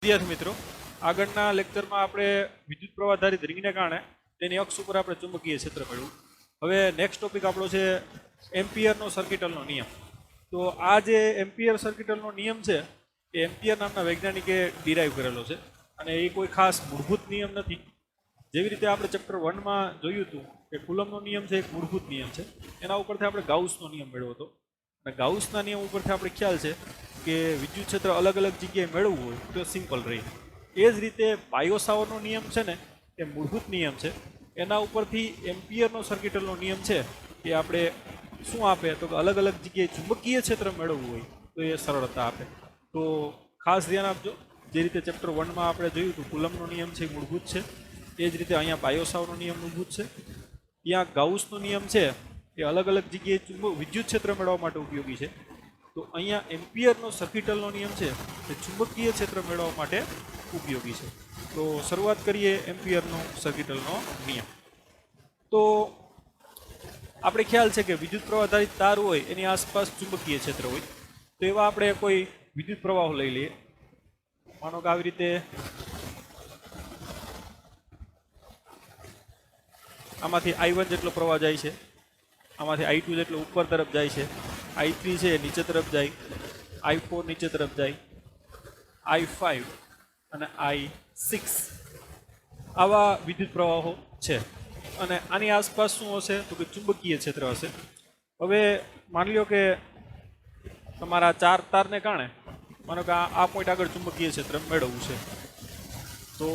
વિદ્યાર્થી મિત્રો, આગળના લેક્ચરમાં આપણે વિદ્યુત પ્રવાહ આધારિત રિંગને કારણે તેની અક્ષ ઉપર આપણે ચુંબકીય ક્ષેત્ર મેળવ્યું. હવે નેક્સ્ટ ટોપિક આપણો છે એમ્પિયરનો સર્કિટલનો નિયમ. તો આ જે એમ્પિયર સર્કિટલનો નિયમ છે એ એમ્પિયર નામના વૈજ્ઞાનિકે ડિરાઈવ કરેલો છે અને એ કોઈ ખાસ મૂળભૂત નિયમ નથી. જેવી રીતે આપણે ચેપ્ટર 1માં જોયું હતું કે કુલમનો નિયમ છે એક મૂળભૂત નિયમ છે, એના ઉપરથી આપણે ગાઉસનો નિયમ મેળવ્યો હતો અને ગાઉસના નિયમ ઉપરથી આપણે ખ્યાલ છે કે વિદ્યુત ક્ષેત્ર અલગ અલગ જગ્યાએ મેળવવું હોય તો સિમ્પલ રહે. એ જ રીતે બાયો સાવરનો નિયમ છે ને એ મૂળભૂત નિયમ છે, એના ઉપરથી એમ્પિયરનો સર્કિટલનો નિયમ છે એ આપણે શું આપે તો કે અલગ અલગ જગ્યાએ ચુંબકીય ક્ષેત્ર મેળવવું હોય તો એ સરળતા આપે. તો ખાસ ધ્યાન આપજો, જે રીતે ચેપ્ટર 1માં આપણે જોયું હતું કુલમનો નિયમ છે એ મૂળભૂત છે, એ જ રીતે અહીંયા બાયો સાવરનો નિયમ મૂળભૂત છે. ત્યાં ગાઉસનો નિયમ છે એ અલગ અલગ જગ્યાએ વિદ્યુત ક્ષેત્ર મેળવવા માટે ઉપયોગી છે. તો અહીંયા એમ્પિયરનો સર્કિટલનો નિયમ છે એ ચુંબકીય ક્ષેત્ર મેળવવા માટે ઉપયોગી છે. તો શરૂઆત કરીએ એમ્પિયરનો સર્કિટલનો નિયમ. તો આપણે ખ્યાલ છે કે વિદ્યુત પ્રવાહ આધારિત તાર હોય એની આસપાસ ચુંબકીય ક્ષેત્ર હોય. તો એવા આપણે કોઈ વિદ્યુત પ્રવાહો લઈ લઈએ. માનો કે આવી રીતે આમાંથી I1 જેટલો પ્રવાહ જાય છે, આમાંથી I2 જેટલો ઉપર તરફ જાય છે, I3 છે નીચે તરફ જાય, I4 નીચે તરફ જાય, I5 અને I6 આવા વિદ્યુત પ્રવાહો છે. અને આની આસપાસ શું હશે તો કે ચુંબકીય ક્ષેત્ર હશે. હવે માની લો કે તમારા 4 તારને કારણે માનો કે આ પોઈન્ટ આગળ ચુંબકીય ક્ષેત્ર મેળવવું છે, તો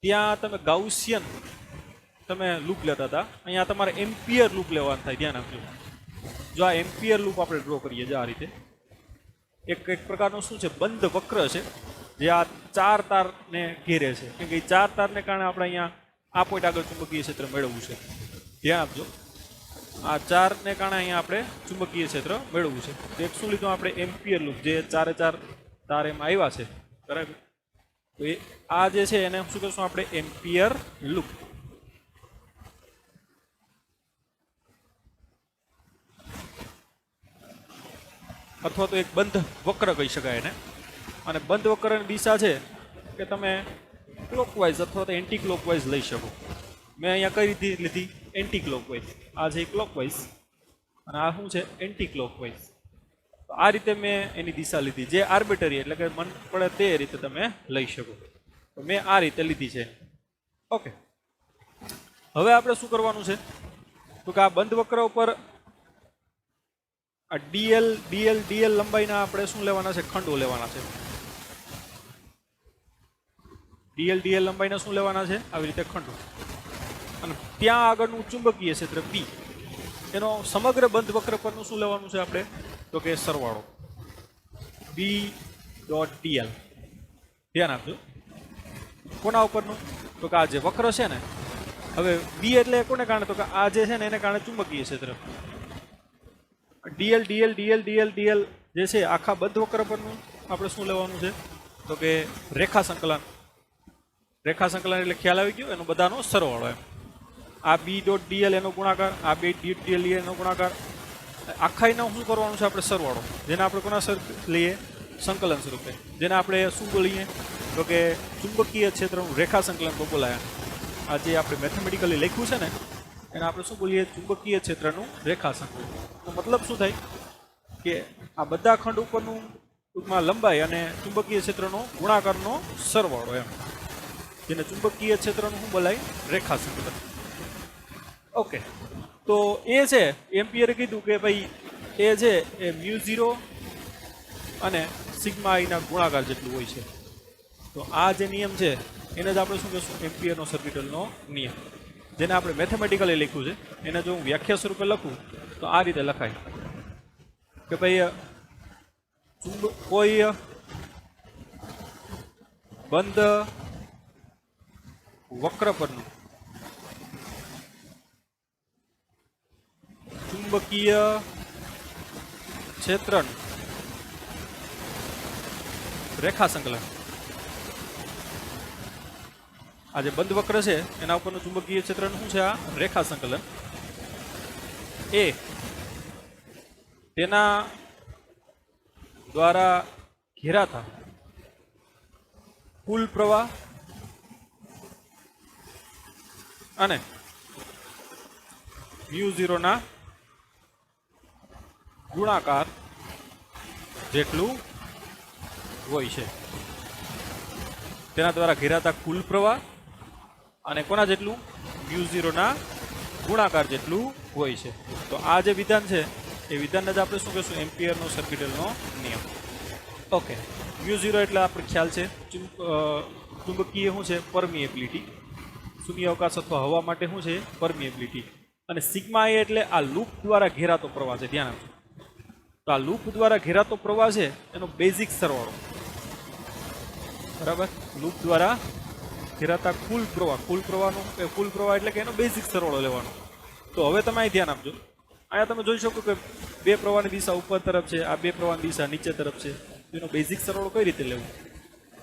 ત્યાં તમે ગાઉસિયન તમે લૂપ લેતા હતા, અહીંયા તમારે એમ્પિયર લૂપ લેવાનું થાય. ધ્યાન આપજો. જો આ એમ્પિયર લૂપ આપણે ડ્રો કરીએ જે આ રીતે એક પ્રકારનો શું છે બંધ વક્ર છે જે આ 4 તારને ઘેરે છે, કેમ કે 4 તારને કારણે આપણે અહીંયા આ પોઈન્ટ આગળ ચુંબકીય ક્ષેત્ર મેળવવું છે. ધ્યાન આપજો, આ 4ને કારણે અહીંયા આપણે ચુંબકીય ક્ષેત્ર મેળવવું છે. તો એક શું લીધું આપણે એમ્પિયર લૂપ, જે 4 તાર એમાં આવ્યા છે, બરાબર. તો એ આ જે છે એને શું કહેશું આપણે એમ્પિયર લૂપ. અથવા તો એક બંધ વક્ર કહી શકાય એને. અને બંધ વક્રની દિશા છે કે તમે ક્લોકવાઇઝ અથવા તો એન્ટી ક્લોકવાઇઝ લઈ શકો. મેં અહીંયા કઈ રીતે લીધી? Anti clockwise. આ છે ક્લોકવાઇઝ અને આ શું છે એન્ટી ક્લોકવાઇઝ. તો આ રીતે મેં એની દિશા લીધી, જે આર્બિટરી એટલે કે મન પડે તે રીતે તમે લઈ શકો. તો મેં આ રીતે લીધી છે. ઓકે, હવે આપણે શું કરવાનું છે તો કે આ બંધ વક્ર ઉપર આ ડીએલ લંબાઈના આપણે શું લેવાના છે? ખંડો લેવાના છે. ડીએલ લંબાઈના શું લેવાના છે? આવી રીતે ખંડો. અને ત્યાં આગળનું ચુંબકીય ક્ષેત્ર બી, એનો સમગ્ર બંધ વક્ર પરનું શું લેવાનું છે આપણે તો કે સરવાળો B.dl. ધ્યાન આપજો. કોના ઉપરનું તો કે આ જે વક્ર છે ને, હવે બી એટલે કોને કારણે તો કે આ જે છે ને એને કારણે ચુંબકીય ક્ષેત્ર. ડીએલ જે છે આખા બંધ વક્ર પરનું આપણે શું લેવાનું છે તો કે રેખા સંકલન. રેખા સંકલન એટલે ખ્યાલ આવી ગયો, એનો બધાનો સરવાળો એમ. આ B.dl એનો ગુણાકાર, આ B.dl એનો ગુણાકાર, આખા એનો શું કરવાનું છે આપણે સરવાળો, જેને આપણે કોના સર લઈએ? સંકલન સ્વરૂપે. જેને આપણે શું બોલીએ તો કે ચુંબકીય ક્ષેત્રનું રેખા સંકલન તો બોલાય. આ જે આપણે મેથેમેટિકલી લખ્યું છે ને એને આપણે શું બોલીએ? ચુંબકીય ક્ષેત્રનું રેખા સંકલન. તો મતલબ શું થાય કે આ બધા ખંડ ઉપરનું ટૂંકમાં લંબાઈ અને ચુંબકીય ક્ષેત્રનો ગુણાકારનો સરવાળો એમ, જેને ચુંબકીય ક્ષેત્રનું શું બોલાય? રેખા સંકલન. ઓકે, તો એ છે એમ્પિયરે કીધું કે ભાઈ એ છે એ μ0 અને સિગ્મા આઈના ગુણાકાર જેટલું હોય છે. તો આ જે નિયમ છે એને જ આપણે શું કહીશું? એમ્પિયરનો સર્કિટલનો નિયમ, જેને આપણે મેથેમેટિકલી લખ્યું છે. એને જો હું વ્યાખ્યા સ્વરૂપે લખું તો આ રીતે લખાય કે ભાઈ કોઈ બંધ વક્ર પરનું ચુંબકીય ક્ષેત્રનું રેખા સંકલન. આ જે બંધ વક્ર છે એના ઉપરનું ચુંબકીય ક્ષેત્રનું શું છે? આ રેખા સંકલન. એ તેના દ્વારા ઘેરાતા કુલ પ્રવાહ અને μ0 ના ગુણાકાર જેટલું હોય છે. તેના દ્વારા ઘેરાતા કુલ પ્રવાહ અને કોના જેટલું μ0 ના ગુણાકાર જેટલું હોય છે. તો આ જે વિધાન છે એ વિધાનને જ આપણે શું કહીશું એમ્પિયરનો સર્કિટલનો નિયમ. ઓકે, μ0 એટલે આપણે ખ્યાલ છે ચુંબકીય શું છે પરમિએબિલિટી, શૂન્ય અવકાશ અથવા હવા માટે શું છે પરમિએબિલિટી. અને સિગ્મા એ એટલે આ લૂપ દ્વારા ઘેરાતો પ્રવાહ છે. ધ્યાન આપજો, તો આ લૂપ દ્વારા ઘેરાતો પ્રવાહ છે એનો બેઝિક સરવાળો, બરાબર. લૂપ દ્વારા ઘેરાતા કુલ પ્રવાહ એટલે કે એનો બેઝિક સરવાળો લેવાનો. તો હવે તમે અહીં ધ્યાન આપજો, અહીંયા તમે જોઈ શકો કે બે પ્રવાહની દિશા ઉપર તરફ છે, આ બે પ્રવાહની દિશા નીચે તરફ છે. એનો બેઝિક સરવાળો કઈ રીતે લેવો?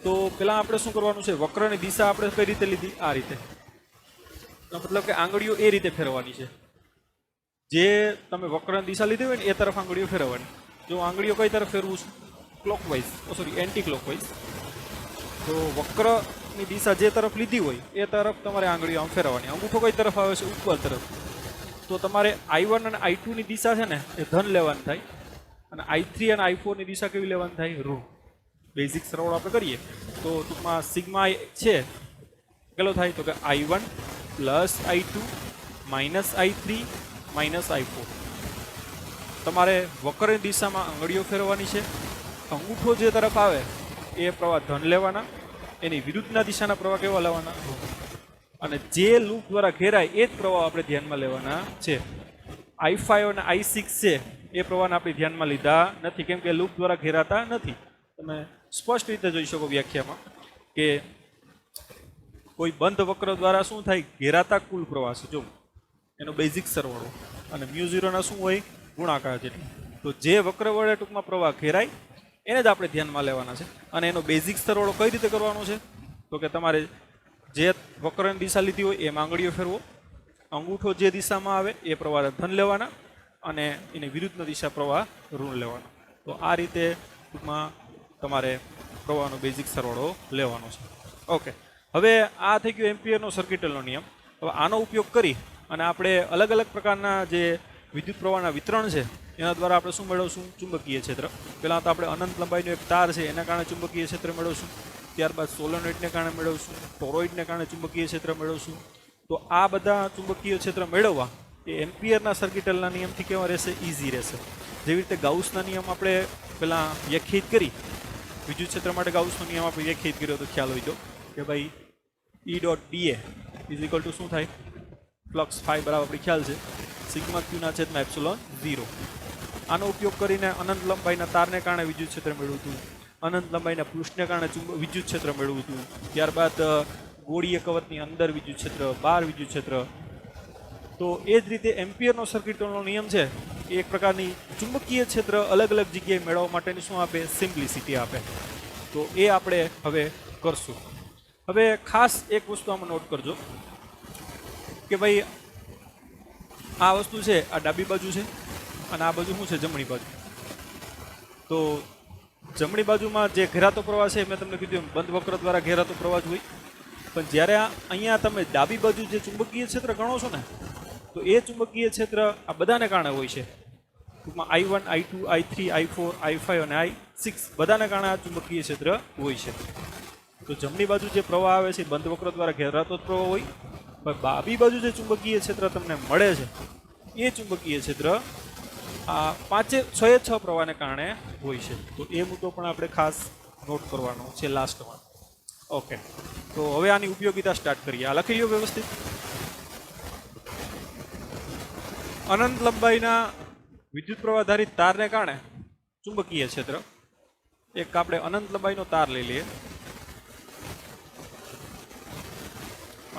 તો પહેલાં આપણે શું કરવાનું છે, વક્રની દિશા આપણે કઈ રીતે લીધી? આ રીતે, મતલબ કે આંગળીઓ એ રીતે ફેરવવાની છે. જે તમે વક્રની દિશા લીધી હોય ને એ તરફ આંગળીઓ ફેરવવાની. જો આંગળીઓ કઈ તરફ ફેરવું છે? Clockwise, anti clockwise. તો વક્રની દિશા જે તરફ લીધી હોય એ તરફ તમારે આંગળીઓ આમ ફેરવવાની. અંગૂઠો કઈ તરફ આવે છે? ઉપર તરફ. તો તમારે I1 અને I2 ની દિશા છે ને એ ધન લેવાની થાય, અને I3 અને I4 ની દિશા કેવી લેવાની થાય? ઋણ. બેઝિક સરવાળો આપણે કરીએ તો ટૂંકમાં સિગ્મા છે કેટલો થાય? તો કે I1 plus I2 minus I3 minus I4. તમારે વક્રની દિશામાં આંગળીઓ ફેરવવાની છે. અંગૂઠો જે તરફ આવે એ પ્રવાહ ધન લેવાના, એની વિરુદ્ધના દિશાના પ્રવાહ કેવા લેવાના? અને જે લૂપ દ્વારા ઘેરાય એ જ પ્રવાહ આપણે ધ્યાનમાં લેવાના છે. I5 અને I6 છે એ પ્રવાહને આપણે ધ્યાનમાં લીધા નથી, કેમ કે લૂપ દ્વારા ઘેરાતા નથી. તમે સ્પષ્ટ રીતે જોઈ શકો વ્યાખ્યામાં કે કોઈ બંધ વક્ર દ્વારા શું થાય? ઘેરાતા કુલ પ્રવાહ છે જો એનો બેઝિક સરવાળો, અને μ0 ના શું હોય? ગુણાકાર જેટલું. તો જે વક્ર વડે ટૂંકમાં પ્રવાહ ઘેરાય એને જ આપણે ધ્યાનમાં લેવાના છે. અને એનો બેઝિક સરવાળો કઈ રીતે કરવાનો છે? તો કે તમારે જે વક્રની દિશા લીધી હોય એમાં આંગળીઓ ફેરવો, અંગૂઠો જે દિશામાં આવે એ પ્રવાહ ધન લેવાના, અને એની વિરુદ્ધ દિશા પ્રવાહ ઋણ લેવાના. તો આ રીતે ટૂંકમાં તમારે પ્રવાહનો બેઝિક સરવાળો લેવાનો છે. ઓકે, હવે આ થઈ ગયો એમ્પિયરનો સર્કિટલનો નિયમ. હવે આનો ઉપયોગ કરી અને આપણે અલગ અલગ પ્રકારના જે વિદ્યુત પ્રવાહના વિતરણ છે એના દ્વારા આપણે શું મેળવશું? ચુંબકીય ક્ષેત્ર. પહેલાં તો આપણે અનંત લંબાઈનો એક તાર છે એના કારણે ચુંબકીય ક્ષેત્ર મેળવશું. ત્યારબાદ સોલેનોઇડને કારણે મેળવશું, ટોરોઇડને કારણે ચુંબકીય ક્ષેત્ર મેળવશું. તો આ બધા ચુંબકીય ક્ષેત્ર મેળવવા એ એમ્પિયરના સર્કિટલના નિયમથી કેવા રહેશે? ઇઝી રહેશે. જેવી રીતે ગાઉસના નિયમ આપણે પહેલાં વ્યાખ્યાયિત કરી, વિદ્યુત ક્ષેત્ર માટે ગાઉસનો નિયમ આપણે વ્યાખ્યાયિત કર્યો તો ખ્યાલ હોય તો કે ભાઈ E.dA ઇઝ ઇક્વલ ટુ શું થાય? ફ્લક્સ ફાઈ બરાબર આપણે ખ્યાલ છે સિગ્મા ક્યુના છેદમાં એપ્સિલોન 0. આનો ઉપયોગ કરીને અનંત લંબાઈના તારને કારણે વિદ્યુત ક્ષેત્ર મેળવ્યું હતું, અનંત લંબાઈના પૃષ્ઠને કારણે વિદ્યુત ક્ષેત્ર મેળવ્યું હતું. ત્યારબાદ ગોળીય કવચની અંદર વિદ્યુત ક્ષેત્ર, બહાર વિદ્યુત ક્ષેત્ર. તો એ જ રીતે એમ્પિયરનો સર્કિટનો નિયમ છે એ એક પ્રકારની ચુંબકીય ક્ષેત્ર અલગ અલગ જગ્યાએ મેળવવા માટેની શું આપે? સિમ્પ્લિસિટી આપે. તો એ આપણે હવે કરશું. હવે ખાસ એક વસ્તુ આમાં નોટ કરજો કે ભાઈ આ વસ્તુ છે આ ડાબી બાજુ છે અને આ બાજુ શું છે? જમણી બાજુ. તો જમણી બાજુમાં જે ઘેરાતો પ્રવાહ છે મેં તમને કીધું એમ બંધ વક્ર દ્વારા ઘેરાતો પ્રવાહ જ હોય. પણ જ્યારે અહીંયા તમે ડાબી બાજુ જે ચુંબકીય ક્ષેત્ર ગણો છો ને તો એ ચુંબકીય ક્ષેત્ર આ બધાને કારણે હોય છે. ટૂંકમાં I1, I2, I3, I4, I5 અને I6 બધાને કારણે આ ચુંબકીય ક્ષેત્ર હોય છે. તો જમણી બાજુ જે પ્રવાહ આવે છે બંધ વક્ર દ્વારા ઘેરાતો જ પ્રવાહ હોય, પણ ડાબી બાજુ જે ચુંબકીય ક્ષેત્ર તમને મળે છે એ ચુંબકીય ક્ષેત્ર આ 6 પ્રવાહને કારણે હોય છે. તો એ મુદ્દો પણ આપણે ખાસ નોટ કરવાનો છે લાસ્ટમાં. ઓકે, તો હવે આની ઉપયોગિતા સ્ટાર્ટ કરીએ. આ લખી લો વ્યવસ્થિત. અનંત લંબાઈના વિદ્યુત પ્રવાહ ધારિત તારને કારણે ચુંબકીય ક્ષેત્ર. એક આપણે અનંત લંબાઈનો તાર લઈ લઈએ.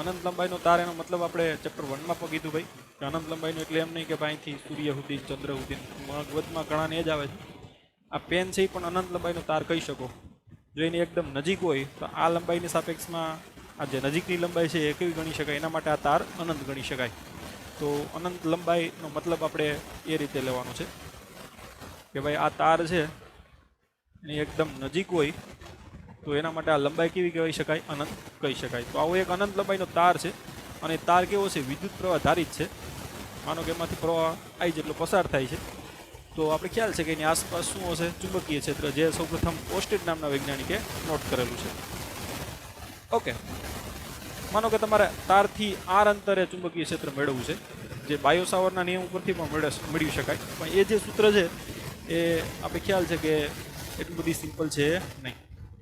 અનંત લંબાઈનો તાર એનો મતલબ આપણે ચેપ્ટર 1માં પણ કીધું ભાઈ કે અનંત લંબાઈનો એટલે એમ નહીં કે અહીંથી સૂર્ય સુધી, ચંદ્ર સુધી, મગજમાં ઘણાને એ જ આવે છે. આ પેન છે એ પણ અનંત લંબાઈનો તાર કહી શકો. જો એની એકદમ નજીક હોય તો આ લંબાઈની સાપેક્ષમાં આ જે નજીકની લંબાઈ છે એ કેવી ગણી શકાય? એના માટે આ તાર અનંત ગણી શકાય. તો અનંત લંબાઈનો મતલબ આપણે એ રીતે લેવાનો છે કે ભાઈ આ તાર છે એની એકદમ નજીક હોય તો એના માટે આ લંબાઈ કેવી કહેવાય શકાય? અનંત કહી શકાય. તો આવો એક અનંત લંબાઈનો તાર છે અને તાર કેવો છે? વિદ્યુત પ્રવાહ ધારિત છે. માનો કે એમાંથી પ્રવાહ I જેટલો પસાર થાય છે. તો આપણે ખ્યાલ છે કે એની આસપાસ શું હશે? ચુંબકીય ક્ષેત્ર, જે સૌપ્રથમ ઓસ્ટેડ નામના વૈજ્ઞાનિકે નોટ કરેલું છે. ઓકે, માનો કે તમારે તારથી R અંતરે ચુંબકીય ક્ષેત્ર મેળવવું છે, જે બાયો સાવરના નિયમ ઉપરથી પણ મેળવી શકાય. પણ એ જે સૂત્ર છે એ આપણે ખ્યાલ છે કે એટલું બધી સિમ્પલ છે નહીં.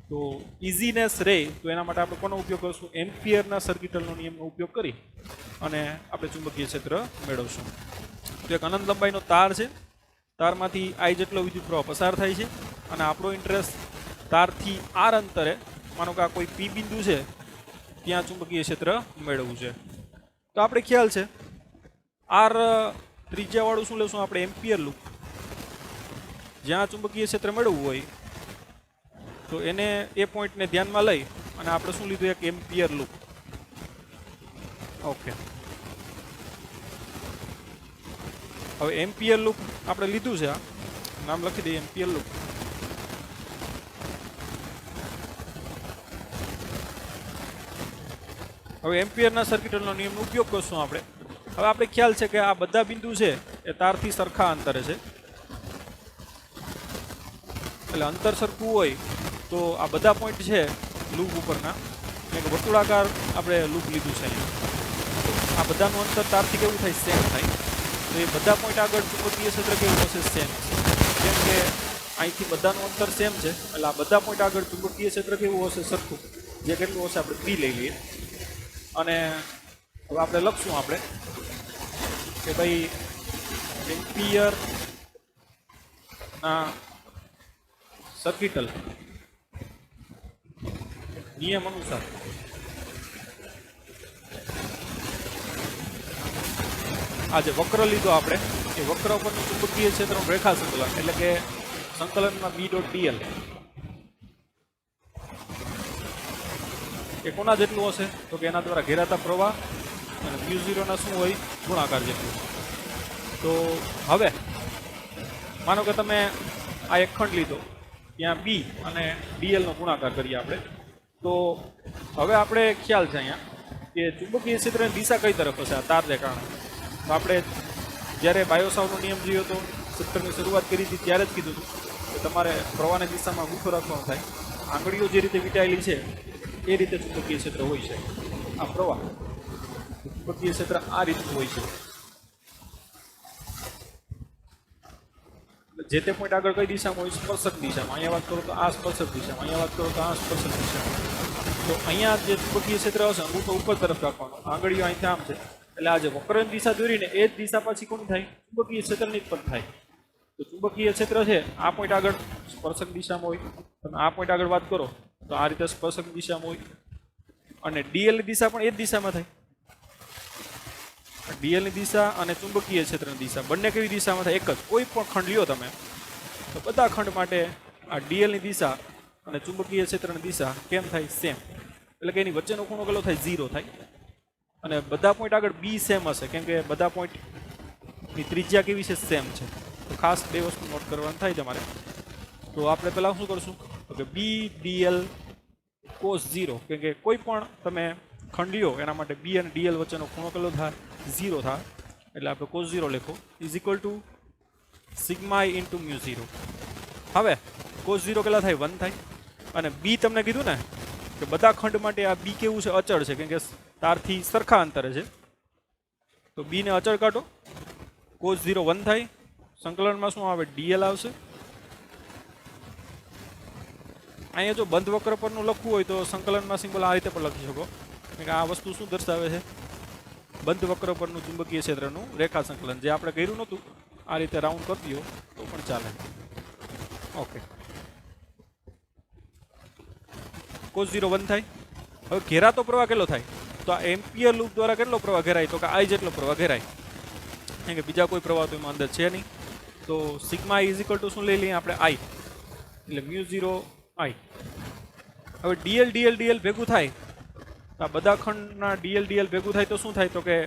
તો ઇઝીનેસ રહે તો એના માટે આપણે કોનો ઉપયોગ કરશું? એમ્પિયરના સર્કિટલનો નિયમનો ઉપયોગ કરી અને આપણે ચુંબકીય ક્ષેત્ર મેળવશું. તો એક અનંત લંબાઈનો તાર છે, તારમાંથી I જેટલો વિદ્યુત પ્રવાહ પસાર થાય છે અને આપણો ઇન્ટરેસ્ટ તારથી R અંતરે, માનો કે આ કોઈ P બિંદુ છે, ત્યાં ચુંબકીય ક્ષેત્ર મેળવવું છે. તો આપણે ખ્યાલ છે R ત્રિજ્યાવાળું શું લેશું આપણે? Ampere loop. જ્યાં ચુંબકીય ક્ષેત્ર મેળવવું હોય તો એને એ પોઈન્ટને ધ્યાનમાં લઈ અને આપણે શું લીધું? એક એમ્પિયર લૂપ. ઓકે, હવે એમ્પિયર લૂપ આપણે લીધું છે, આ નામ લખી દઈએ એમ્પિયર લૂપ. હવે એમ્પિયરના સર્કિટલનો નિયમનો ઉપયોગ કરશું આપણે. હવે આપણે ખ્યાલ છે કે આ બધા બિંદુ છે એ તારથી સરખા અંતરે છે, એટલે અંતર સરખું હોય તો આ બધા પોઈન્ટ છે લૂપ ઉપરના, એક વર્તુળાકાર આપણે લૂપ લીધું છે અહીંયા. આ બધાનું અંતર તારથી કેવું થાય? સેમ થાય. તો એ બધા પોઈન્ટ આગળ ચુંબકીય ક્ષેત્ર કેવું હશે? સેમ. કેમ કે અહીંથી બધાનું અંતર સેમ છે, એટલે આ બધા પોઈન્ટ આગળ ચુંબકીય ક્ષેત્ર કેવું હશે? સરખું. જે કેટલું હશે આપણે P લઈ લઈએ અને હવે આપણે લખશું આપણે કે ભાઈ એમ્પિયર ના સર્કિટલ નિયમ અનુસાર આ જે વક્ર લીધો આપણે, એ વક્ર ઉપરનું ચુંબકીય ક્ષેત્રનું રેખા સંકલન, એટલે કે સંકલનમાં B.dl એ કોના જેટલું હશે? તો કે એના દ્વારા ઘેરાતા પ્રવાહ અને μ0 ના શું હોય? ગુણાકાર જેટલું. તો હવે માનો કે તમે આ એક ખંડ લીધો, ત્યાં B અને dl નો ગુણાકાર કરીએ આપણે. તો હવે આપણે ખ્યાલ છે અહીંયા કે ચુંબકીય ક્ષેત્રની દિશા કઈ તરફ હશે આ તારને કારણે? તો આપણે જ્યારે બાયોસાવનો નિયમ જોયો તો સત્તરની શરૂઆત કરી હતી ત્યારે જ કીધું હતું કે તમારે પ્રવાહની દિશામાં અંગૂઠો રાખવાનો થાય. આંગળીઓ જે રીતે વીંટાયેલી છે એ રીતે ચુંબકીય ક્ષેત્ર હોય છે. આ પ્રવાહ ચુંબકીય ક્ષેત્ર આ રીતનું હોય છે. જે તે પોઈન્ટ આગળ કઈ દિશામાં હોય? સ્પર્શક દિશામાં. અહીંયા વાત કરો તો આ સ્પર્શક દિશામાં, અહીંયા વાત કરો તો આ સ્પર્શક દિશામાં. તો અહીંયા જે ચુંબકીય ક્ષેત્ર હશે અંગૂઠો ઉપર તરફ રાખવાનો, આંગળીઓ અહીંથી આમ છે, એટલે આ જે વક્રની દિશા દોરીને એ જ દિશા પાછી કોની થાય? ચુંબકીય ક્ષેત્રની જ પણ થાય. તો ચુંબકીય ક્ષેત્ર છે આ પોઈન્ટ આગળ સ્પર્શક દિશામાં હોય, તમે આ પોઈન્ટ આગળ વાત કરો તો આ રીતે સ્પર્શક દિશામાં હોય, અને dl ની દિશા પણ એ જ દિશામાં થાય. dl ની દિશા અને ચુંબકીય ક્ષેત્રની દિશા બંને કેવી દિશામાં થાય? એક જ. કોઈ પણ ખંડ લ્યો તમે તો બધા ખંડ માટે આ dl ની દિશા અને ચુંબકીય ક્ષેત્રની દિશા કેમ થાય? સેમ. એટલે કે એની વચ્ચેનો ખૂણો કેટલો થાય? 0 થાય. અને બધા પોઈન્ટ આગળ B સેમ હશે, કેમ કે બધા પોઈન્ટની ત્રિજ્યા કેવી છે? સેમ છે. તો ખાસ બે વસ્તુ નોટ કરવાની થાય તમારે. તો આપણે પહેલાં શું કરશું? તો કે B dl cos 0, કેમ કે કોઈ પણ તમે ખંડ લ્યો એના માટે B અને dl વચ્ચેનો ખૂણો કેટલો થાય? 0 થાય. એટલે આપણે cos 0 લખો is equal to sigma I into μ0. હવે cos 0 કેટલા થાય? 1 થાય. અને B તમને કીધું ને કે બધા ખંડ માટે આ B કેવું છે? અચળ છે, કેમ કે તારથી સરખા અંતરે છે. તો B ને અચળ કાઢો. cos 0 1 થાય. સંકલનમાં શું આવે? dl આવશે. અહીંયા જો બંધ વક્ર પરનું લખવું હોય તો સંકલનમાં સિમ્બોલ આ રીતે પણ લખી શકો, કે આ વસ્તુ શું દર્શાવે છે? બંધ વક્ર પરનું ચુંબકીય ક્ષેત્રનું રેખા સંકલન. જે આપણે કર્યું નહોતું આ રીતે રાઉન્ડ કરી દો તો પણ ચાલે. ઓકે, cos 0 1 થાય. હવે ઘેરાતો પ્રવાહ કેટલો થાય? તો આ એમ્પિયર લૂપ દ્વારા કેટલો પ્રવાહ ઘેરાય? તો કે I જેટલો પ્રવાહ ઘેરાય, કેમ કે બીજા કોઈ પ્રવાહ તો એમાં અંદર છે નહીં. તો sigma I is equal two શું લઈ લઈએ આપણે? I, એટલે μ0 I. હવે dl ભેગું થાય તો આ બધા ખંડના dl ભેગું થાય તો શું થાય? તો કે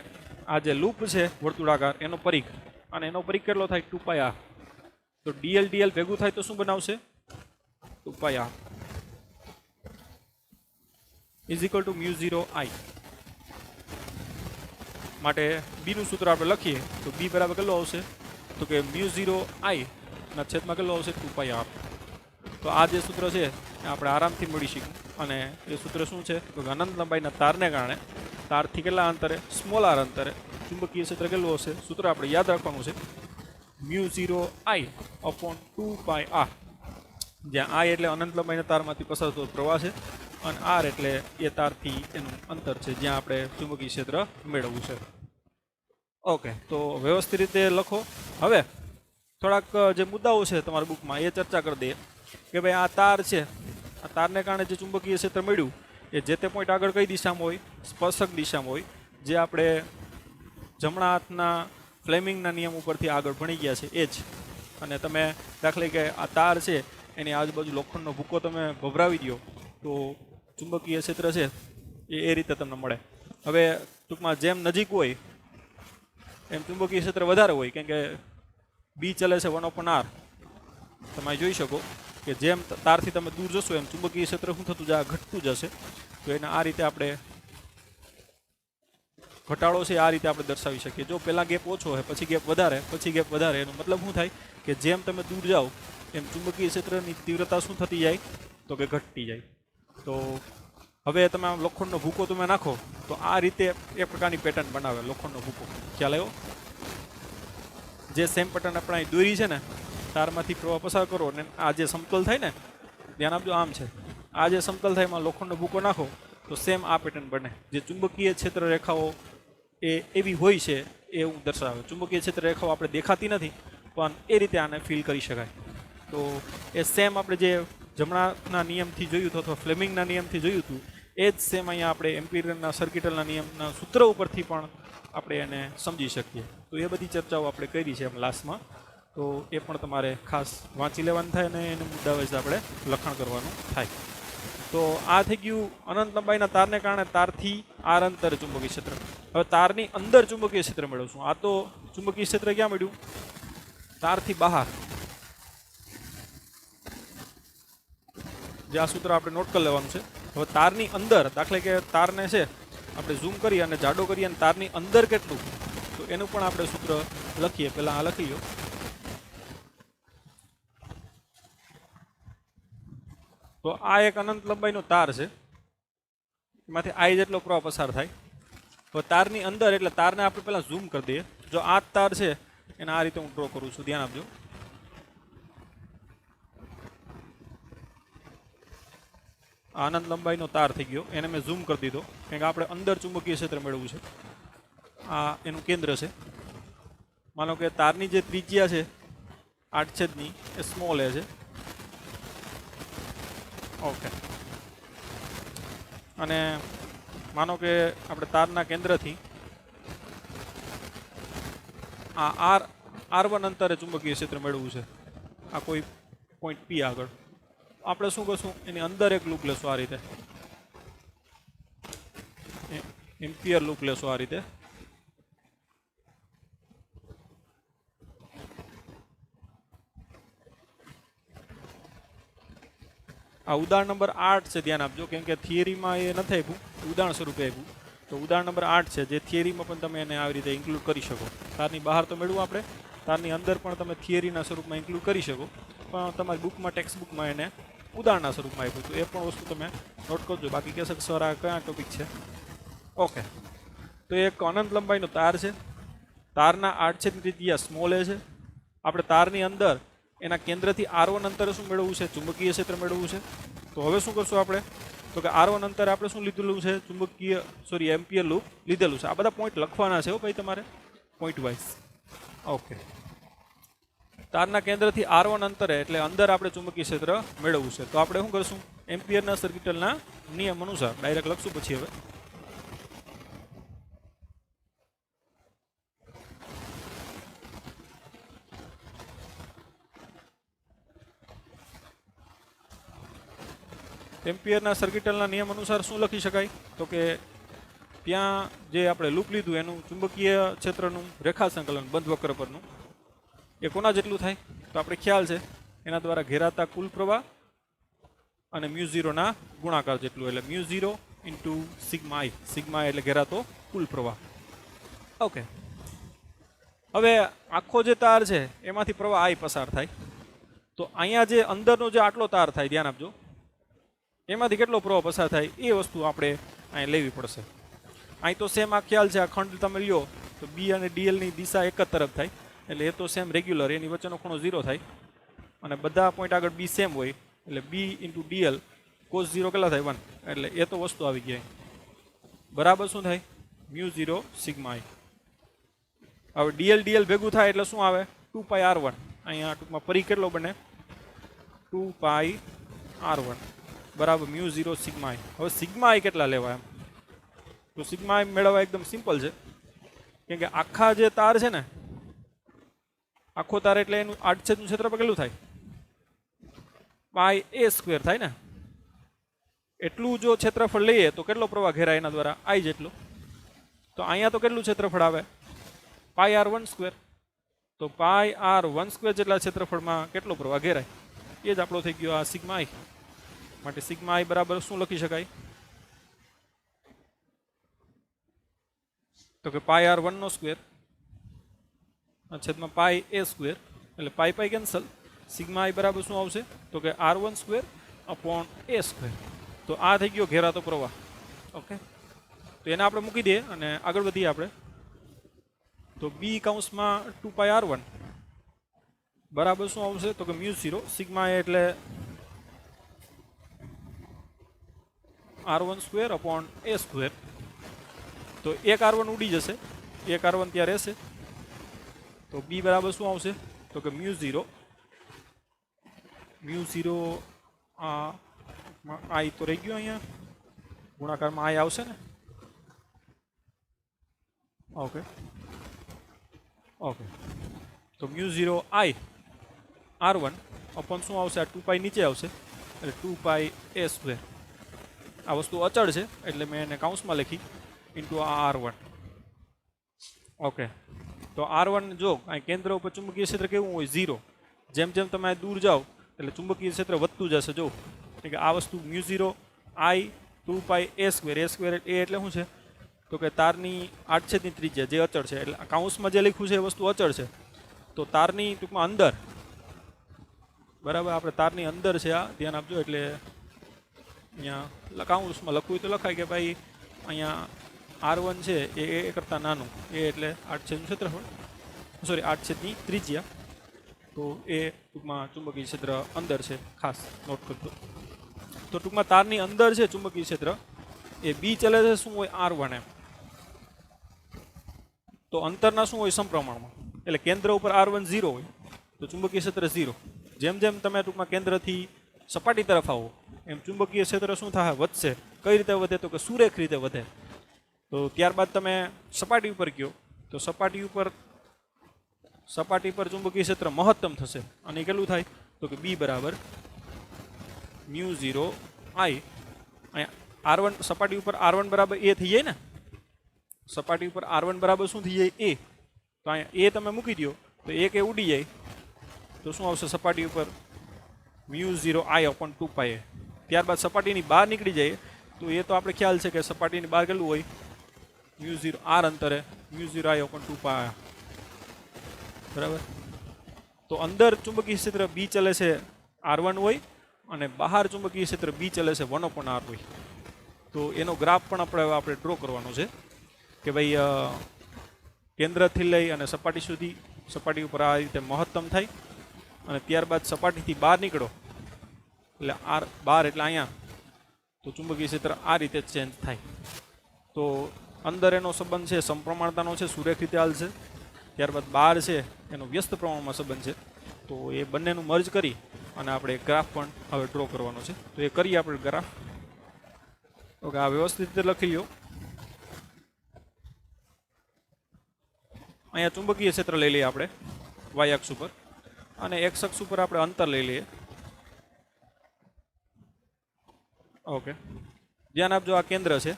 આ જે લૂપ છે વર્તુળાકાર એનો પરિઘ, અને એનો પરિઘ કેટલો થાય? 2πr. તો dl ભેગું થાય તો શું બનાવશે? 2πr. Is equal two mu 0 આઈ. માટે બીનું સૂત્ર આપણે લખીએ તો બી બરાબર કેટલો આવશે તો કે મ્યુ 0 આઈ ના છેદમાં કેટલો આવશે 2 પાઈ આર. તો આ જે સૂત્ર છે એ આપણે આરામથી મળી શીખ્યું અને એ સૂત્ર શું છે તો અનંત લંબાઈના તારને કારણે તારથી કેટલા અંતરે સ્મોલ આર અંતરે ચુંબકીય ક્ષેત્ર કેટલું હશે સૂત્ર આપણે યાદ રાખવાનું છે mu 0 I upon 2 pi R, જ્યાં આઈ એટલે અનંત લંબાઈના તારમાંથી પસાર થતો પ્રવાહ છે અને આર એટલે એ તારથી એનું અંતર છે જ્યાં આપણે ચુંબકીય ક્ષેત્ર મેળવવું છે. ઓકે, તો વ્યવસ્થિત રીતે લખો. હવે થોડાક જે મુદ્દાઓ છે તમારા બુકમાં એ ચર્ચા કરી દઈએ કે ભાઈ આ તાર છે, આ તારને કારણે જે ચુંબકીય ક્ષેત્ર મળ્યું એ જે તે પોઈન્ટ આગળ કઈ દિશામાં હોય સ્પર્શક દિશામાં હોય, જે આપણે જમણા હાથના ફ્લેમિંગના નિયમ ઉપરથી આગળ ભણી ગયા છે એ જ. અને તમે દાખલા કે આ તાર છે એની આજુબાજુ લોખંડનો ભૂકો તમે ભભરાવી દો તો ચુંબકીય ક્ષેત્ર છે એ રીતે તમને મળે. હવે ટૂંકમાં જેમ નજીક હોય એમ ચુંબકીય ક્ષેત્ર વધારે હોય, કેમ કે બી ચલે છે 1/r. તમે જોઈ શકો કે જેમ તારથી તમે દૂર જશો એમ ચુંબકીય ક્ષેત્ર શું થતું જાય ઘટતું જશે. તો એને આ રીતે આપણે ઘટાડો છે આ રીતે આપણે દર્શાવી શકીએ. જો પહેલાં ગેપ ઓછો હોય પછી ગેપ વધારે પછી ગેપ વધારે, એનો મતલબ શું થાય કે જેમ તમે દૂર જાઓ એમ ચુંબકીય ક્ષેત્રની તીવ્રતા શું થતી જાય તો કે ઘટતી જાય. તો હવે તમે આમ લોખંડનો ભૂકો તમે નાખો તો આ રીતે એક પ્રકારની પેટર્ન બનાવે લોખંડનો ભૂકો. ખ્યાલ આવ્યો? જે સેમ પેટર્ન આપણે અહીં દોરી છે ને, તારમાંથી પ્રવાહ પસાર કરો ને આ જે સમતલ થાય ને, ધ્યાન આપજો આમ છે, આ જે સમતલ થાય એમાં લોખંડનો ભૂકો નાખો તો સેમ આ પેટર્ન બને. જે ચુંબકીય ક્ષેત્ર રેખાઓ એ એવી હોય છે એવું દર્શાવે. ચુંબકીય ક્ષેત્ર રેખાઓ આપણે દેખાતી નથી પણ એ રીતે આને ફીલ કરી શકાય. તો એ સેમ આપણે જે જમણાના નિયમથી જોયું હતું અથવા ફ્લેમિંગના નિયમથી જોયું હતું એ જ સેમ અહીંયા આપણે એમ્પિયરના સર્કિટલના નિયમના સૂત્ર ઉપરથી પણ આપણે એને સમજી શકીએ. તો એ બધી ચર્ચાઓ આપણે કરી છે એમ લાસ્ટમાં. તો એ પણ તમારે ખાસ વાંચી લેવાનું થાય અને એને મુદ્દા વિશે આપણે લખાણ કરવાનું થાય. તો આ થઈ ગયું અનંત લંબાઈના તારને કારણે તારથી આર અંતરે ચુંબકીય ક્ષેત્ર. હવે તારની અંદર ચુંબકીય ક્ષેત્ર મેળવશું. આ તો ચુંબકીય ક્ષેત્ર ક્યાં મળ્યું? તારથી બહાર. જે આ સૂત્ર આપણે નોટ કરી લેવાનું છે. હવે તારની અંદર, દાખલા કે તારને છે આપણે ઝૂમ કરી અને જાડો કરીએ અને તારની અંદર કેટલું, તો એનું પણ આપણે સૂત્ર લખીએ. પહેલાં આ લખી લો. તો આ એક અનંત લંબાઈનો તાર છે, એમાંથી આઈ જેટલો પ્રવાહ પસાર થાય. તો તારની અંદર એટલે તારને આપણે પહેલાં ઝૂમ કરી દઈએ. જો આ તાર છે એને આ રીતે હું ડ્રો કરું છું, ધ્યાન આપજો. આ અનંત લંબાઈનો તાર થઈ ગયો, એને મેં ઝૂમ કરી દીધો કારણ કે આપણે અંદર ચુંબકીય ક્ષેત્ર મેળવવું છે. આ એનું કેન્દ્ર છે. માનો કે તારની જે ત્રિજ્યા છે 8/ની એ સ્મોલ એ છે. ઓકે, અને માનો કે આપણે તારના કેન્દ્રથી આ R1 અંતરે ચુંબકીય ક્ષેત્ર મેળવવું છે. આ કોઈ પોઈન્ટ P આગળ આપણે શું કરશું, એની અંદર એક લૂપ લેશું આ રીતે, એમ્પિયર લૂપ લેશું આ રીતે. આ ઉદાહરણ નંબર 8 છે, ધ્યાન આપજો, કેમ કે થિયરીમાં એ નથી આપ્યું, ઉદાહરણ સ્વરૂપે આપ્યું. તો ઉદાહરણ નંબર 8 છે, જે થિયરીમાં પણ તમે એને આવી રીતે ઇન્ક્લુડ કરી શકો. તારની બહાર તો મેળવું આપણે, તારની અંદર પણ તમે થિયરીના સ્વરૂપમાં ઇન્ક્લુડ કરી શકો, પણ તમારી બુકમાં ટેક્સ્ટ બુકમાં એને ઉદાહરણના સ્વરૂપમાં આપ્યું. તો એ પણ વસ્તુ તમે નોટ કરજો. બાકી કે સર આ કયા ટોપિક છે? ઓકે, તો એક અનંત લંબાઈનો તાર છે. તારના 8/ની ત્રિજ્યા સ્મોલ એ છે. આપણે તારની અંદર એના કેન્દ્રથી R1 અંતરે શું મેળવવું છે? ચુંબકીય ક્ષેત્ર મેળવવું છે. તો હવે શું કરશું આપણે? તો કે R1 અંતરે આપણે શું લીધેલું છે? એમ્પિયર લૂપ લીધેલું છે. આ બધા પોઈન્ટ લખવાના છે ભાઈ તમારે પોઈન્ટ વાઇઝ. ઓકે, તારના કેન્દ્રથી R1 અંતરે એટલે અંદર આપણે ચુંબકીય ક્ષેત્ર મેળવવું છે. તો આપણે શું કરશું? એમ્પિયરના સર્કિટલના નિયમ અનુસાર ડાયરેક્ટ લખશું. પછી હવે એમ્પિયરના સર્કિટલના નિયમ અનુસાર શું લખી શકાય? તો કે ત્યાં જે આપણે લૂપ લીધું એનું ચુંબકીય ક્ષેત્રનું રેખા સંકલન બંધ વક્ર પરનું એ કોના જેટલું થાય? તો આપણે ખ્યાલ છે એના દ્વારા ઘેરાતા કુલ પ્રવાહ અને μ0 ના ગુણાકાર જેટલું, એટલે μ0 ઇન્ટુ સિગ્મા આઈ. સિગ્મા એટલે ઘેરાતો કુલ પ્રવાહ. ઓકે, હવે આખો જે તાર છે એમાંથી પ્રવાહ આઈ પસાર થાય. તો અહીંયા જે અંદરનો જે આટલો તાર થાય, ધ્યાન આપજો, એમાંથી કેટલો પ્રવાહ પસાર થાય એ વસ્તુ આપણે અહીં લેવી પડશે. અહીં તો સેમ આ ખ્યાલ છે, આ ખંડ તમે લ્યો તો બી અને ડીએલની દિશા એક જ તરફ થાય, એટલે એ તો સેમ રેગ્યુલર, એની વચ્ચેનો ખૂણો 0 થાય. અને બધા પોઈન્ટ આગળ બી સેમ હોય, એટલે બી ઇન્ટુ ડીએલ કોસ 0 કેટલા થાય 1, એટલે એ તો વસ્તુ આવી ગઈ. બરાબર શું થાય? મ્યુ 0 સિગ્મા આઈ. હવે ડીએલ ડીએલ ભેગું થાય એટલે શું આવે? 2πr1. અહીંયા ટૂંકમાં ફરી કેટલો બને? 2πr1 બરાબર મ્યુ 0 સિગ્મા આઈ. હવે સિગ્મા આઈ કેટલા લેવા એમ? તો સિગ્મા આઈ મેળવવા એકદમ સિમ્પલ છે, કેમ કે આખા જે તાર છે ને, આખો તાર એટલે એનું આડછેદનું ક્ષેત્રફળ કેટલું થાય? પાઈ એ સ્ક્વેર થાય ને. એટલું જો ક્ષેત્રફળ લઈએ તો કેટલો પ્રવાહ ઘેરાય એના દ્વારા? આઈ જેટલો. તો અહીંયા તો કેટલું ક્ષેત્રફળ આવે? પાઈ આર 1 સ્ક્વેર. તો પાઈ આર 1 સ્ક્વેર જેટલા ક્ષેત્રફળમાં કેટલો પ્રવાહ ઘેરાય? એ જ આપણો થઈ ગયો આ સિગ્મા આઈ. માટે સિગ્મા આઈ બરાબર શું લખી શકાય? તો કે પાઈ આર 1 નો સ્ક્વેર છેદમાં પાઈ એ સ્ક્વેર, એટલે પાઈ પાઈ કેન્સલ. સિગ્મા આઈ બરાબર શું આવશે? તો કે r1 સ્ક્વેર અપોન એ સ્ક્વેર. તો આ થઈ ગયો ઘેરાતો પ્રવાહ. ઓકે, તો એને આપણે મૂકી દઈએ અને આગળ વધીએ આપણે. તો બી કૌંસમાં 2πr1 બરાબર શું આવશે? તો કે મ્યુ 0 સિગ્મા એ એટલે r1 સ્ક્વેર અપોન એ સ્ક્વેર. તો એક r1 ઉડી જશે, એક r1 ત્યાં રહેશે. તો બી બરાબર શું આવશે? તો કે મ્યુ 0 આઈ તો રહી ગયો, અહીંયા ગુણાકારમાં આઈ આવશે ને. ઓકે ઓકે, તો મ્યુ 0 આઈ r1 અપોન શું આવશે? આ 2π નીચે આવશે, એટલે 2π એ સ્ક્વેર. આ વસ્તુ અચળ છે એટલે મેં એને કાઉન્સમાં લખી ઇન્ટુ આ r1. ઓકે, તો r1 જો અહીં કેન્દ્ર ઉપર ચુંબકીય ક્ષેત્ર કેવું હોય? 0. જેમ જેમ તમે દૂર જાઓ એટલે ચુંબકીય ક્ષેત્ર વધતું જશે. જો કે આ વસ્તુ મ્યુ 0 આઈ 2π એ સ્ક્વેર. એ સ્ક્વેર એ એટલે શું છે? તો કે તારની આડછેદની ત્રિજ્યા જે અચળ છે, એટલે કાઉન્સમાં જે લખ્યું છે એ વસ્તુ અચળ છે. તો તારની ટૂંકમાં અંદર, બરાબર, આપણે તારની અંદર છે આ, ધ્યાન આપજો. એટલે અહીંયા કાઉન્સમાં લખવું તો લખાય કે ભાઈ અહીંયા r1 છે એ કરતાં નાનું, એ એટલે આડછેદનું ક્ષેત્રફળ, સોરી આડછેદની ત્રિજ્યા. તો એ ટૂંકમાં ચુંબકીય ક્ષેત્ર અંદર છે, ખાસ નોટ કરજો. તો ટૂંકમાં તારની અંદર છે ચુંબકીય ક્ષેત્ર, એ બી ચલે છે શું હોય? r1 એમ. તો અંતરના શું હોય? સમપ્રમાણમાં. એટલે કેન્દ્ર ઉપર r1 0 હોય તો ચુંબકીય ક્ષેત્ર 0. જેમ જેમ તમે ટૂંકમાં કેન્દ્રથી સપાટી તરફ આવો એમ ચુંબકીય ક્ષેત્ર શું થાય? વધશે. કઈ રીતે વધે? તો કે સુરેખ રીતે વધે. તો ત્યારબાદ તમે સપાટી ઉપર ગયો તો સપાટી પર ચુંબકીય ક્ષેત્ર મહત્તમ થશે, અને કેટલું થાય? તો કે બી બરાબર મ્યુ 0 આઈ. અહીંયા r1 સપાટી ઉપર r1 બરાબર એ થઈ જાય ને. સપાટી ઉપર r1 બરાબર શું થઈ જાય? એ. તો અહીંયા એ તમે મૂકી દો તો એક એ ઉડી જાય, તો શું આવશે? સપાટી ઉપર મ્યુ 0 આઈ અપોન 2π એ. ત્યારબાદ સપાટીની બહાર નીકળી જાય તો એ તો આપણે ખ્યાલ છે કે સપાટીની બહાર કેટલું હોય? મ્યુ 0 r અંતરે મ્યુ 0 આઈ અપોન 2π. બરાબર. તો અંદર ચુંબકીય ક્ષેત્ર બી ચલે છે r1 હોય, અને બહાર ચુંબકીય ક્ષેત્ર બી ચલે છે 1/r હોય. તો એનો ગ્રાફ પણ આપણે ડ્રો કરવાનો છે કે ભાઈ કેન્દ્રથી લઈ અને સપાટી સુધી, સપાટી ઉપર આ રીતે મહત્તમ થાય, અને ત્યારબાદ સપાટીથી બહાર નીકળો એટલે બહાર એટલે અહીંયા, તો ચુંબકીય ક્ષેત્ર આ રીતે ચેન્જ થાય. તો અંદર એનો સંબંધ છે સમપ્રમાણતાનો છે, સુરેખ રીતે હાલશે. ત્યારબાદ બહાર છે એનો વ્યસ્ત પ્રમાણમાં સંબંધ છે. તો એ બંનેનું મર્જ કરી અને આપણે ગ્રાફ પણ હવે ડ્રો કરવાનો છે. તો એ કરીએ આપણે ગ્રાફ. ઓકે, આ વ્યવસ્થિત રીતે લખી લ્યો. અહીંયા ચુંબકીય ક્ષેત્ર લઈ લઈએ આપણે વાય અક્ષ ઉપર, અને એક્સ અક્ષ ઉપર આપણે અંતર લઈ લઈએ. ઓકે, ધ્યાન આપજો, આ કેન્દ્ર છે,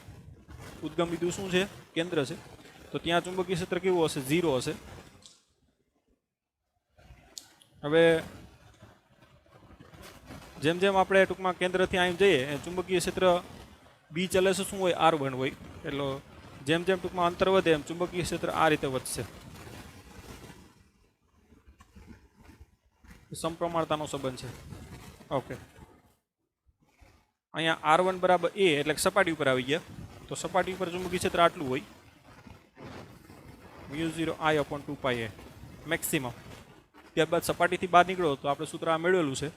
ઉદ્ગમ બિંદુ શું છે? કેન્દ્ર છે. તો ત્યાં ચુંબકીય ક્ષેત્ર કેવું હશે? 0 હશે. હવે જેમ જેમ આપણે ટૂંકમાં કેન્દ્રથી અહીં જઈએ, ચુંબકીય ક્ષેત્ર બી ચલે છે શું હોય R1 હોય, એટલે જેમ જેમ ટૂંકમાં અંતર વધે એમ ચુંબકીય ક્ષેત્ર આ રીતે વધશે. સમપ્રમાણતાનો સંબંધ છે. ઓકે, અહીંયા R1 બરાબર A એટલે કે સપાટી ઉપર આવી ગયા. તો સપાટી ઉપર ચુંબકીય ક્ષેત્ર આટલું હોય, μ0I/2πa મેક્સિમમ. ત્યારબાદ સપાટીથી બહાર નીકળો તો આપણે સૂત્ર આ મેળવેલું છે,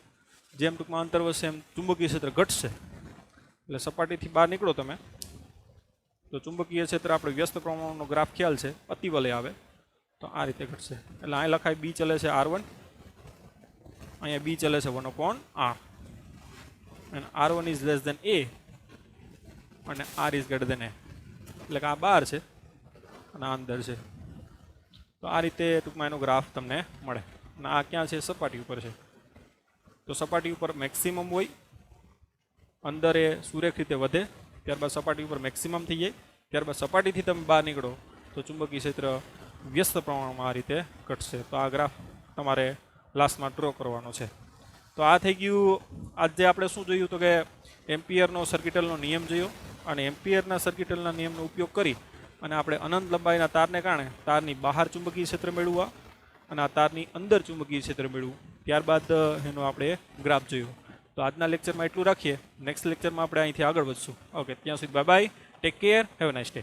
જેમ ટૂંકમાં અંતર વધશે એમ ચુંબકીય ક્ષેત્ર ઘટશે. એટલે સપાટીથી બહાર નીકળો તમે તો ચુંબકીય ક્ષેત્ર આપણે વ્યસ્ત પ્રમાણનો ગ્રાફ ખ્યાલ છે, અતિવલય આવે તો આ રીતે ઘટશે. એટલે અહીં લખાય બી ચલે છે R1, અહીંયા બી ચલે છે 1/r, અને R1 is less than A અને R is greater than A. એટલે કે આ બહાર છે અને આ અંદર છે. તો આ રીતે ટૂંકમાં એનો ગ્રાફ તમને મળે. અને આ ક્યાં છે? સપાટી ઉપર છે. તો સપાટી ઉપર મેક્સિમમ હોય, અંદર એ સુરેખ રીતે વધે, ત્યારબાદ સપાટી ઉપર મેક્સિમમ થઈ જાય, ત્યારબાદ સપાટીથી તમે બહાર નીકળો તો ચુંબકીય ક્ષેત્ર વ્યસ્ત પ્રમાણમાં આ રીતે ઘટશે. તો આ ગ્રાફ તમારે લાસ્ટમાં ડ્રો કરવાનો છે. તો આ થઈ ગયું. આજે આપણે શું જોયું? તો કે એમ્પિયરનો સર્કિટલનો નિયમ જોયો, અને એમ્પિયરના સર્કિટલના નિયમનો ઉપયોગ કરી અને આપણે અનંત લંબાઈના તારને કારણે તારની બહાર ચુંબકીય ક્ષેત્ર મેળવવા અને આ તારની અંદર ચુંબકીય ક્ષેત્ર મેળવવું, ત્યારબાદ એનો આપણે ગ્રાફ જોયો. તો આજના લેક્ચરમાં એટલું રાખીએ. નેક્સ્ટ લેક્ચરમાં આપણે અહીંથી આગળ વધશું. ઓકે, ત્યાં સુધી bye bye, take care, have a nice day.